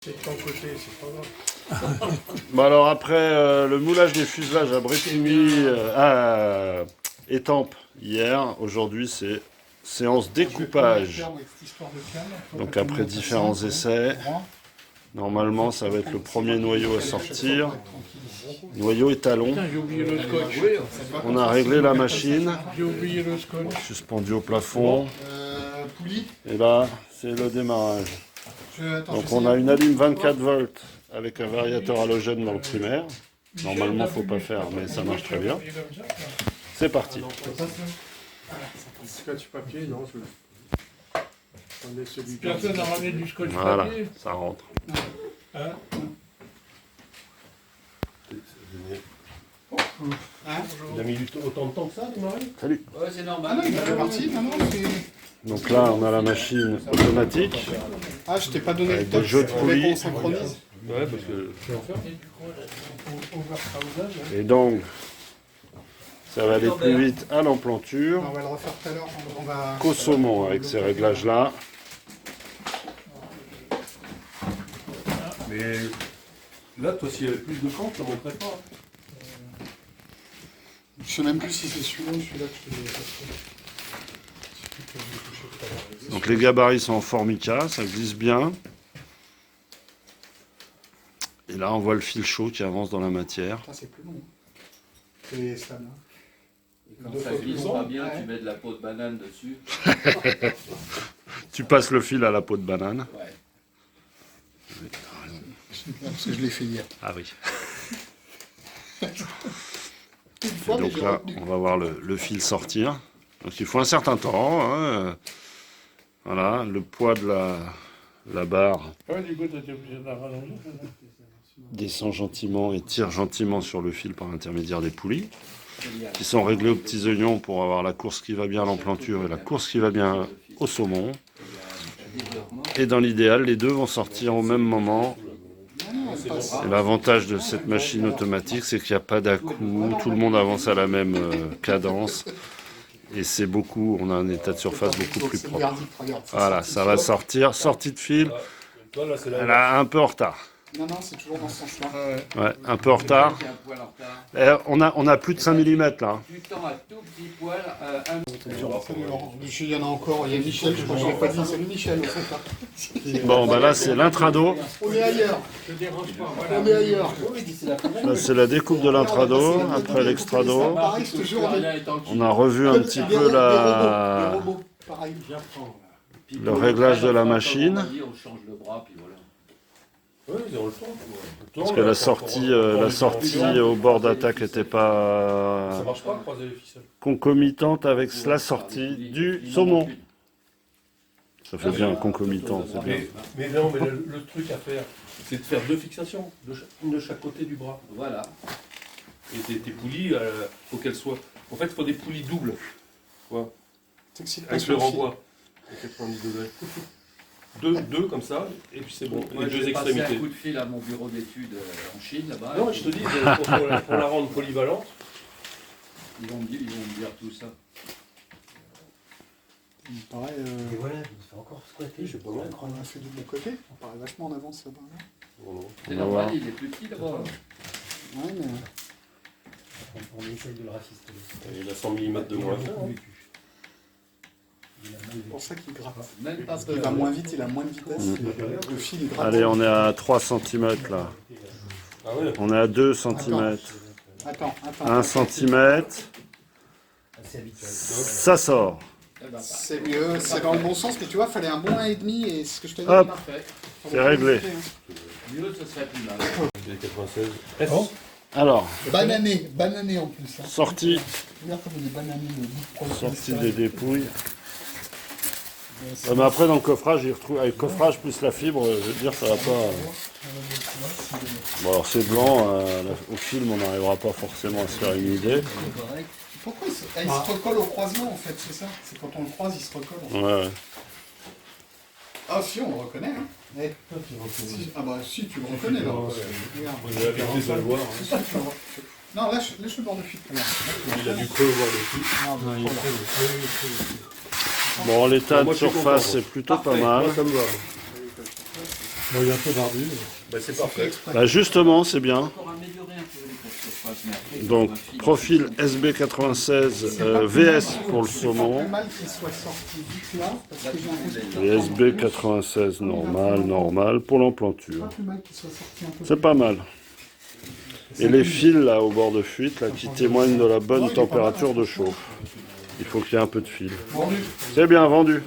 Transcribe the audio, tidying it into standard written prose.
C'est de ton côté, c'est pas grave. Bon alors après le moulage des fuselages à Brétigny, à Étampes hier, aujourd'hui c'est séance découpage. Donc après différents essais, normalement ça va être le premier noyau à sortir. Noyau étalon. Putain, j'ai oublié le scotch. On a réglé la machine, J'ai oublié le scotch. suspendue au plafond. Et là c'est le démarrage. Donc on a une alim 24 volts avec un variateur halogène dans le primaire. Normalement faut pas faire mais ça marche très bien. C'est parti. Scotch papier, non, je... Attendez, celui personne n'a ramené du scotch Voilà, papier. ça rentre. Hein? Il a mis autant de temps que ça, démarrer? Salut. Ouais, c'est normal. Ah non, il est parti, non, c'est... Donc là on a la machine automatique. Ah, je t'ai pas donné Avec le top, des jeux de poulies. on synchronise. Ouais, parce que... Et donc ça va aller plus vite à l'emplanture On va le refaire tout à l'heure, on va... qu'au saumon avec ces réglages là. Mais là, toi, s'il y avait plus de camp, ça montrerait pas. Je sais même plus si c'est celui-là ou celui-là que je te l'ai fait. Donc les gabarits sont en formica, ça glisse bien. Et là on voit le fil chaud qui avance dans la matière. Ah, c'est plus long. C'est ça, là. Quand ça glisse pas bien, tu mets de la peau de banane dessus. Tu passes le fil à la peau de banane. Ouais. Parce que je l'ai fait hier. Ah oui. Une fois, Et mais donc j'ai là, retenu. on va voir le fil sortir. Donc il faut un certain temps. Hein. Voilà, le poids de la barre Ouais, du coup, t'étais obligé de la rallonger. descend gentiment et tire gentiment sur le fil par l'intermédiaire des poulies, qui sont réglées aux petits oignons pour avoir la course qui va bien à l'emplanture et la course qui va bien au saumon. Et dans l'idéal, les deux vont sortir au même moment. Et l'avantage de cette machine automatique, c'est qu'il n'y a pas d'à-coup, tout le monde avance à la même cadence. Et c'est beaucoup, on a un état de surface beaucoup plus C'est le propre. verdict, regarde. Voilà, ça va sortir, sortie de fil. Toi, là, c'est Elle a un peu en retard. Non, non, c'est toujours dans ce sens-là. Ouais, un peu en retard. Il y a un poil en retard. On a plus de 5 mm là. hein. Tu tends un tout petit poil, un... Salut Laurent. Il y en a encore, il y a Michel, je crois que je l'ai pas dit. Salut Michel, au fait. Bon, bah là c'est l'intrado. On est ailleurs. On est ailleurs. Là c'est la découpe de l'intrado, après l'extrado. Pareil, cette journée. On a revu un petit peu Les robots, pareil. le réglage de la machine. On change le bras, puis voilà. Ouais, ils ont le temps. Parce que la sortie au bord d'attaque n'était pas Ça marche pas, croiser les ficelles. concomitante avec la sortie du saumon. Ça fait bien concomitant, c'est bien. Mais non, mais le truc à faire, c'est de faire deux fixations, une de chaque côté du bras. Voilà. Et tes poulies, faut qu'elles soient... En fait, il faut des poulies doubles. Tu vois, avec le renvoi à 90 degrés. Deux comme ça, et puis c'est bon. Moi, Les deux j'ai passé un extrémités. coup de fil à mon bureau d'études en Chine, là-bas. Non, et je puis te dis, pour la rendre polyvalente, ils vont me dire tout ça. Pareil, Et voilà, il se fait encore squatter. je sais pas moi. on a fait du bon côté. On paraît vachement en avance là-bas. Là. C'est On va normal, voir. il est plus petit là-bas. Ouais, mais... On essaye de le rafistoler. Il a 100 mm de moins. C'est pour ça qu'il gratte. Même pas Il va moins vite, il a moins de vitesse. Le fil, il gratte. Allez, on est à 3 cm là. Ah ouais. On est à 2 cm. Attends. 1 cm. Assez habituel. Ça sort. Eh ben, C'est mieux, c'est dans le bon sens, mais tu vois, il fallait un bon 1,5 et ce que je te dis. Hop. parfait. C'est réglé. Mieux, ce serait plus mal. 96. Alors, Banané en plus. Hein. sortie Regarde comme il est banané le bout de produit. Sortie des dépouilles. Mais après, dans le coffrage, il retrouve, avec le coffrage plus la fibre, je veux dire, ça va pas. Bon, alors c'est blanc, au film, on n'arrivera pas forcément à se faire une idée. Pourquoi il se recolle au croisement en fait, c'est ça? C'est quand on le croise, il se recolle. En fait. Ouais. Ah si, on le reconnaît. Hein. Eh, si, ah bah si, tu le reconnais là. Regarde. J'ai l'habitude de le voir. Si, tu le vois. Non, lâche le bord de fil. Regarde. Il a du creux au bord dessus. Bon, l'état de Moi, je suis surface, content, c'est plutôt pas Parfait, mal. moi, ça me va. Bon, il est un peu barbu. Bah, c'est parfait. Bah, justement, c'est bien. Encore améliorer un peu les surfaces, mais après, Donc, on va finir. profil SB96 VS pour le C'est pas saumon. plus mal qu'il soit sorti vite là, parce que j'ai l'impression que Et SB96 normal pour l'emplanture. c'est pas plus mal qu'il soit sorti un peu C'est plus pas mal. Et les fils là au bord de fuite là qui témoignent de la bonne température de chauffe. Il faut qu'il y ait un peu de fil. vendu. C'est bien vendu.